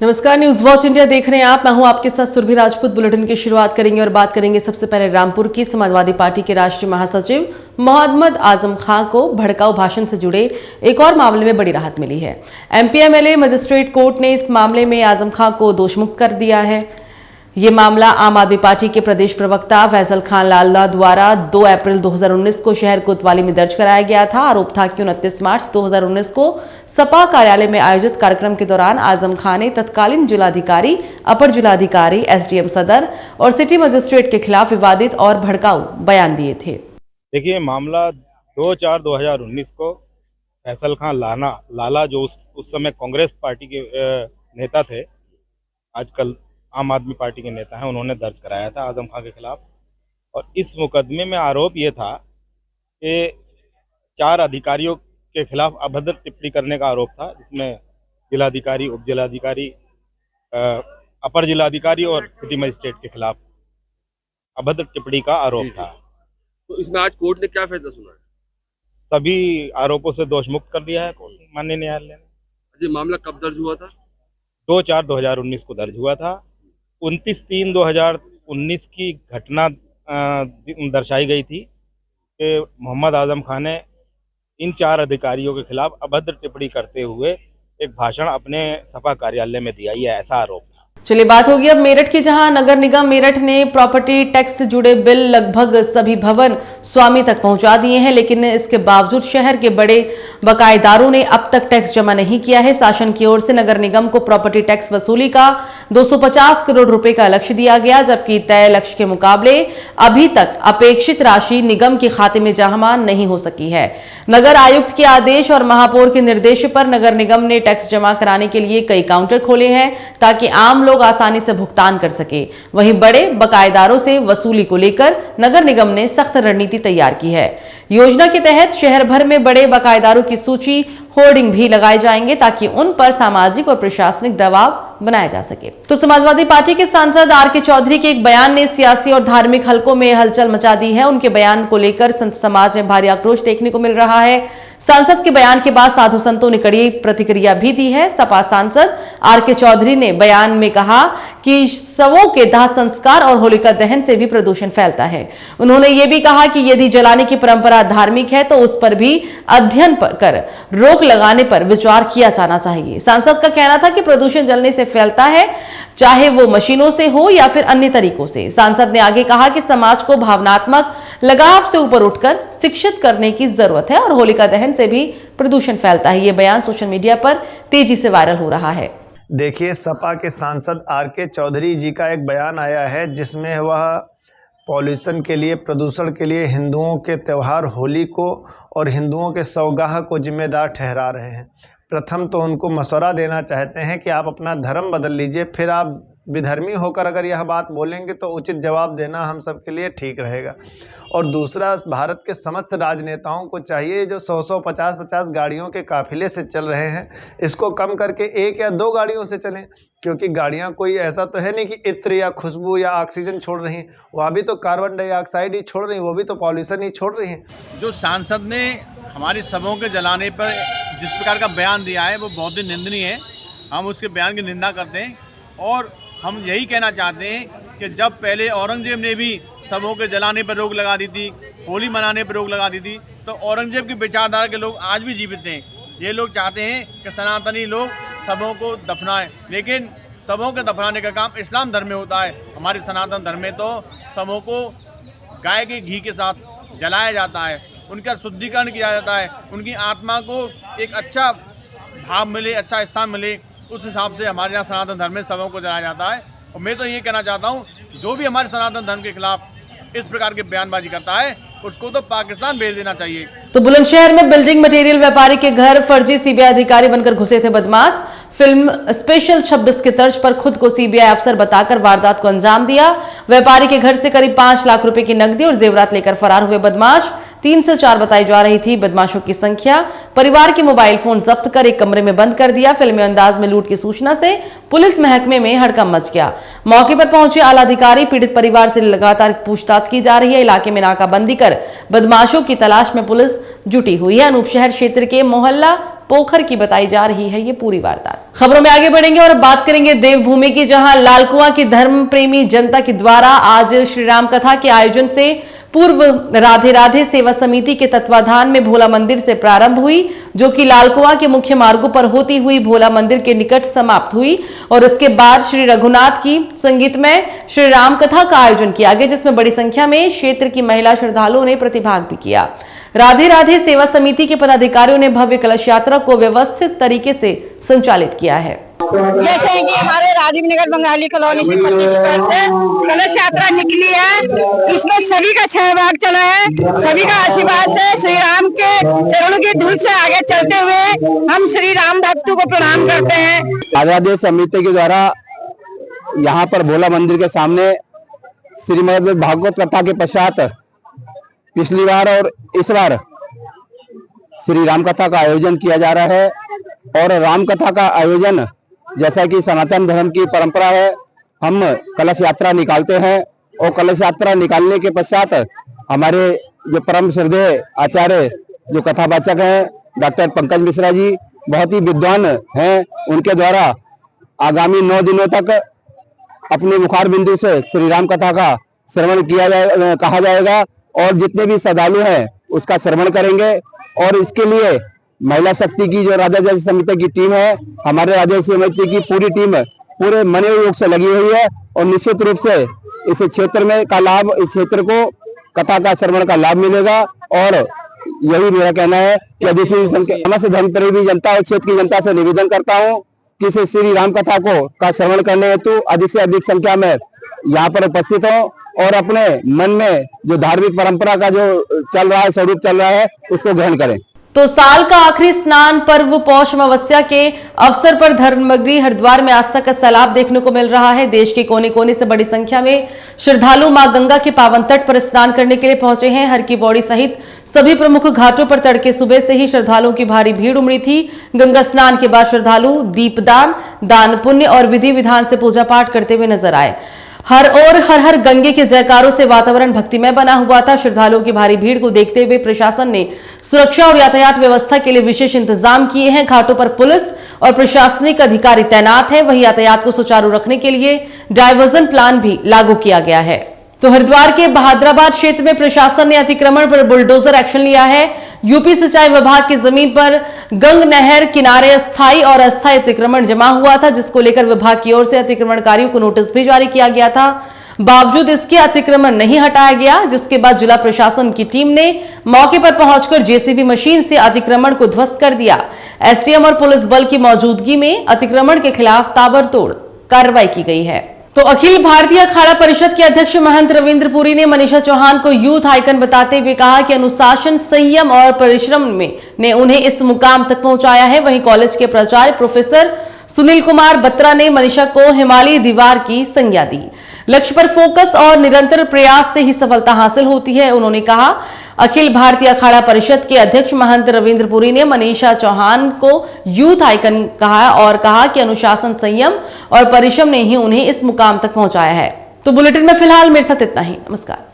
नमस्कार, news watch India देख रहे हैं आप। मैं हूं आपके साथ सुरभि राजपूत। बुलेटिन की शुरुआत करेंगे और बात करेंगे सबसे पहले रामपुर की। समाजवादी पार्टी के राष्ट्रीय महासचिव मोहम्मद आजम खान को भड़काऊ भाषण से जुड़े एक और मामले में बड़ी राहत मिली है। एमपी एमएलए मजिस्ट्रेट कोर्ट ने इस मामले में आजम खान को दोषमुक्त कर दिया है। ये मामला आम आदमी पार्टी के प्रदेश प्रवक्ता फैसल खान लाला द्वारा 2 अप्रैल 2019 को शहर कोतवाली में दर्ज कराया गया था। आरोप था कि 29 मार्च 2019 को सपा कार्यालय में आयोजित कार्यक्रम के दौरान आजम खान ने तत्कालीन जिलाधिकारी, अपर जिलाधिकारी, एसडीएम सदर और सिटी मजिस्ट्रेट के खिलाफ विवादित और भड़काऊ बयान दिए थे। देखिए, मामला 2/4/2019 को फैसल खान लाला जो उस समय कांग्रेस पार्टी के नेता थे, आजकल आम आदमी पार्टी के नेता हैं, उन्होंने दर्ज कराया था आजम खान के खिलाफ। और इस मुकदमे में आरोप ये था कि 4 अधिकारियों के खिलाफ अभद्र टिप्पणी करने का आरोप था, जिसमें जिलाधिकारी, उप जिलाधिकारी, अपर जिलाधिकारी और सिटी मजिस्ट्रेट के खिलाफ अभद्र टिप्पणी का आरोप था। तो इसमें आज कोर्ट ने क्या फैसला सुनाया? सभी आरोपों से दोषमुक्त कर दिया है माननीय न्यायालय ने। ये मामला कब दर्ज हुआ था? 2/4/2019 को दर्ज हुआ था। 29/3/2019 की घटना दर्शाई गई थी कि मोहम्मद आजम खान ने इन 4 अधिकारियों के खिलाफ अभद्र टिप्पणी करते हुए एक भाषण अपने सपा कार्यालय में दिया, ये ऐसा आरोप था। चलिए, बात होगी अब मेरठ की, जहां नगर निगम मेरठ ने प्रॉपर्टी टैक्स से जुड़े बिल लगभग सभी भवन स्वामी तक पहुंचा दिए हैं, लेकिन इसके बावजूद शहर के बड़े बकायेदारों ने अब तक टैक्स जमा नहीं किया है। शासन की ओर से नगर निगम को प्रॉपर्टी टैक्स वसूली का 250 करोड़ रुपए का लक्ष्य दिया गया, जबकि तय लक्ष्य के मुकाबले अभी तक अपेक्षित राशि निगम के खाते में जमा नहीं हो सकी है। नगर आयुक्त के आदेश और महापौर के निर्देश पर नगर निगम ने टैक्स जमा कराने के लिए कई काउंटर खोले हैं ताकि आम लोग आसानी से भुगतान कर सके। वहीं बड़े बकायेदारों से वसूली को लेकर नगर निगम ने सख्त रणनीति तैयार की है। योजना के तहत शहर भर में बड़े बकायेदारों की सूची, होर्डिंग भी लगाए जाएंगे ताकि उन पर सामाजिक और प्रशासनिक दबाव बनाया जा सके। तो समाजवादी पार्टी के सांसद आर.के. चौधरी के एक बयान ने सियासी और धार्मिक हलकों में हलचल मचा दी है। उनके बयान को लेकर संत समाज में भारी आक्रोश देखने को मिल रहा है। सांसद के बयान के बाद साधु संतों ने कड़ी प्रतिक्रिया भी दी है। सपा सांसद आर.के. चौधरी ने बयान में कहा कि शवों के दाह संस्कार और होलिका दहन से भी प्रदूषण फैलता है। उन्होंने ये भी कहा कि यदि जलाने की परंपरा धार्मिक है तो उस पर भी अध्ययन कर रोक लगाने पर विचार किया जाना चाहिए। सांसद का कहना था कि प्रदूषण जलने से फैलता है, चाहे वो मशीनों से हो या फिर अन्य तरीकों से। सांसद ने आगे कहा कि समाज को भावनात्मक लगाव से ऊपर उठकर शिक्षित करने की जरूरत है और होलिका दहन से भी प्रदूषण फैलता है। ये बयान सोशल मीडिया पर तेजी से वायरल हो रहा है। देखिए, सपा के सांसद आर.के. चौधरी जी का एक बयान आया है जिसमें वह पॉल्यूशन के लिए, प्रदूषण के लिए हिंदुओं के त्यौहार होली को और हिंदुओं के सौगाह को जिम्मेदार ठहरा रहे हैं। प्रथम तो उनको मशवरा देना चाहते हैं कि आप अपना धर्म बदल लीजिए, फिर आप विधर्मी होकर अगर यह बात बोलेंगे तो उचित जवाब देना हम सब के लिए ठीक रहेगा। और दूसरा, भारत के समस्त राजनेताओं को चाहिए जो 100 50 गाड़ियों के काफिले से चल रहे हैं, इसको कम करके 1 या 2 गाड़ियों से चलें, क्योंकि गाड़ियां कोई ऐसा तो है नहीं कि इत्र या खुशबू या ऑक्सीजन छोड़ रही हैं, वह भी तो कार्बन डाइऑक्साइड ही छोड़ रही हैं, वो भी तो पॉल्यूशन ही छोड़ रही हैं। जो सांसद ने हमारी शवों के जलाने पर जिस प्रकार का बयान दिया है वो बहुत ही निंदनीय है। हम उसके बयान की निंदा करते हैं और हम यही कहना चाहते हैं कि जब पहले औरंगजेब ने भी शवों के जलाने पर रोक लगा दी थी, होली मनाने पर रोक लगा दी थी, तो औरंगजेब की विचारधारा के लोग आज भी जीवित हैं। ये लोग चाहते हैं कि सनातनी लोग शवों को दफनाएं, लेकिन शवों के दफनाने का काम इस्लाम धर्म में होता है। हमारे सनातन धर्म में तो शवों को गाय के घी के साथ जलाया जाता है, उनका शुद्धिकरण किया जाता है, उनकी आत्मा को एक अच्छा भाव मिले, अच्छा स्थान मिले, उस हिसाब से हमारे यहाँ सनातन धर्म में शवों को जलाया जाता है। और मैं तो ये कहना चाहता हूँ, जो भी हमारे सनातन धर्म के खिलाफ इस प्रकार की बयानबाजी करता है उसको तो पाकिस्तान भेज देना चाहिए। तो बुलंदशहर में बिल्डिंग मटेरियल व्यापारी के घर फर्जी सीबीआई अधिकारी बनकर घुसे थे बदमाश। फिल्म स्पेशल 26 के तर्ज पर खुद को सीबीआई अफसर बताकर वारदात को अंजाम दिया। व्यापारी के घर से करीब 5 लाख रुपए की नकदी और जेवरात लेकर फरार हुए बदमाश। 3 से 4 बताई जा रही थी बदमाशों की संख्या। परिवार के मोबाइल फोन जब्त कर एक कमरे में बंद कर दिया। फिल्मी अंदाज में लूट की सूचना से पुलिस महकमे में हड़कंप मच गया। मौके पर पहुंचे आला अधिकारी, पीड़ित परिवार से लगातार पूछताछ की जा रही है। इलाके में नाकाबंदी कर बदमाशों की तलाश में पुलिस जुटी हुई है। अनूपशहर क्षेत्र के मोहल्ला पोखर की बताई जा रही है ये पूरी वारदात। खबरों में आगे बढ़ेंगे और बात करेंगे देवभूमि की, जहां लालकुआं की धर्म प्रेमी जनता के द्वारा आज श्री राम कथा के आयोजन से पूर्व राधे राधे सेवा समिति के तत्वाधान में भोला मंदिर से प्रारंभ हुई, जो कि लालकुआं के मुख्य मार्गों पर होती हुई भोला मंदिर के निकट समाप्त हुई और उसके बाद श्री रघुनाथ की संगीतमय श्री राम कथा का आयोजन किया गया, जिसमें बड़ी संख्या में क्षेत्र की महिला श्रद्धालुओं ने प्रतिभाग भी किया। राधे राधे सेवा समिति के पदाधिकारियों ने भव्य कलश यात्रा को व्यवस्थित तरीके से संचालित किया है। जैसे कि हमारे राजीव नगर बंगाली कॉलोनी से 25 से कलश यात्रा निकली है, इसमें सभी का सहभाग चला है। सभी का आशीर्वाद से श्री राम के चरणों की धूल से आगे चलते हुए हम श्री राम भक्तों को प्रणाम करते हैं। राधे समिति के द्वारा यहाँ पर भोला मंदिर के सामने श्रीमद् भागवत कथा के पश्चात पिछली बार और इस बार श्री राम कथा का आयोजन किया जा रहा है। और राम कथा का आयोजन जैसा कि सनातन धर्म की परंपरा है, हम कलश यात्रा निकालते हैं और कलश यात्रा निकालने के पश्चात हमारे जो परम श्रद्धेय आचार्य जो कथावाचक हैं डॉक्टर पंकज मिश्रा जी, बहुत ही विद्वान हैं, उनके द्वारा आगामी 9 दिनों तक अपने मुखार बिंदु से श्री राम कथा का श्रवण कहा जाएगा और जितने भी श्रद्धालु हैं उसका श्रवण करेंगे। और इसके लिए महिला शक्ति की जो राधे राधे समिति की टीम है, हमारे राधे समिति की पूरी टीम पूरे मन योग से लगी हुई है और निश्चित रूप से इस क्षेत्र में का लाभ, इस क्षेत्र को कथा का श्रवण का लाभ मिलेगा। और यही मेरा कहना है कि अधिक से धर्म प्रेमी जनता और क्षेत्र की जनता से निवेदन करता हूँ कि इस श्री राम कथा का श्रवण करने हेतु अधिक से अधिक संख्या में यहाँ पर उपस्थित हो और अपने मन में जो धार्मिक परंपरा का जो चल रहा है, स्वरूप चल रहा है, उसको ग्रहण करें। तो साल का आखिरी स्नान पर्व पौष अमावस्या के अवसर पर धर्मनगरी हरिद्वार में आस्था का सैलाब देखने को मिल रहा है। देश के कोने कोने से बड़ी संख्या में श्रद्धालु मां गंगा के पावन तट पर स्नान करने के लिए पहुंचे हैं। हर की पौड़ी सहित सभी प्रमुख घाटों पर तड़के सुबह से ही श्रद्धालुओं की भारी भीड़ उमड़ी थी। गंगा स्नान के बाद श्रद्धालु दीपदान, दान पुण्य और विधि विधान से पूजा पाठ करते हुए नजर आए। हर ओर हर हर गंगे के जयकारों से वातावरण भक्तिमय बना हुआ था। श्रद्धालुओं की भारी भीड़ को देखते हुए प्रशासन ने सुरक्षा और यातायात व्यवस्था के लिए विशेष इंतजाम किए हैं। घाटों पर पुलिस और प्रशासनिक अधिकारी तैनात हैं। वहीं यातायात को सुचारू रखने के लिए डायवर्जन प्लान भी लागू किया गया है। तो हरिद्वार के बहादुराबाद क्षेत्र में प्रशासन ने अतिक्रमण पर बुलडोजर एक्शन लिया है। यूपी सिंचाई विभाग की जमीन पर गंग नहर किनारे अस्थायी और अस्थायी अतिक्रमण जमा हुआ था, जिसको लेकर विभाग की ओर से अतिक्रमणकारियों को नोटिस भी जारी किया गया था। बावजूद इसके अतिक्रमण नहीं हटाया गया, जिसके बाद जिला प्रशासन की टीम ने मौके पर पहुंचकर जेसीबी मशीन से अतिक्रमण को ध्वस्त कर दिया। एसडीएम और पुलिस बल की मौजूदगी में अतिक्रमण के खिलाफ ताबड़तोड़ कार्रवाई की गई है। तो अखिल भारतीय अखाड़ा परिषद के अध्यक्ष महंत रविंद्र पुरी ने मनीषा चौहान को यूथ आइकन बताते हुए कहा कि अनुशासन, संयम और परिश्रम ने उन्हें इस मुकाम तक पहुंचाया है। वहीं कॉलेज के प्राचार्य प्रोफेसर सुनील कुमार बत्रा ने मनीषा को हिमालयी दीवार की संज्ञा दी। लक्ष्य पर फोकस और निरंतर प्रयास से ही सफलता हासिल होती है, उन्होंने कहा। अखिल भारतीय अखाड़ा परिषद के अध्यक्ष महंत रविंद्र पुरी ने मनीषा चौहान को यूथ आइकन कहा और कहा कि अनुशासन, संयम और परिश्रम ने ही उन्हें इस मुकाम तक पहुंचाया है। तो बुलेटिन में फिलहाल मेरे साथ इतना ही। नमस्कार।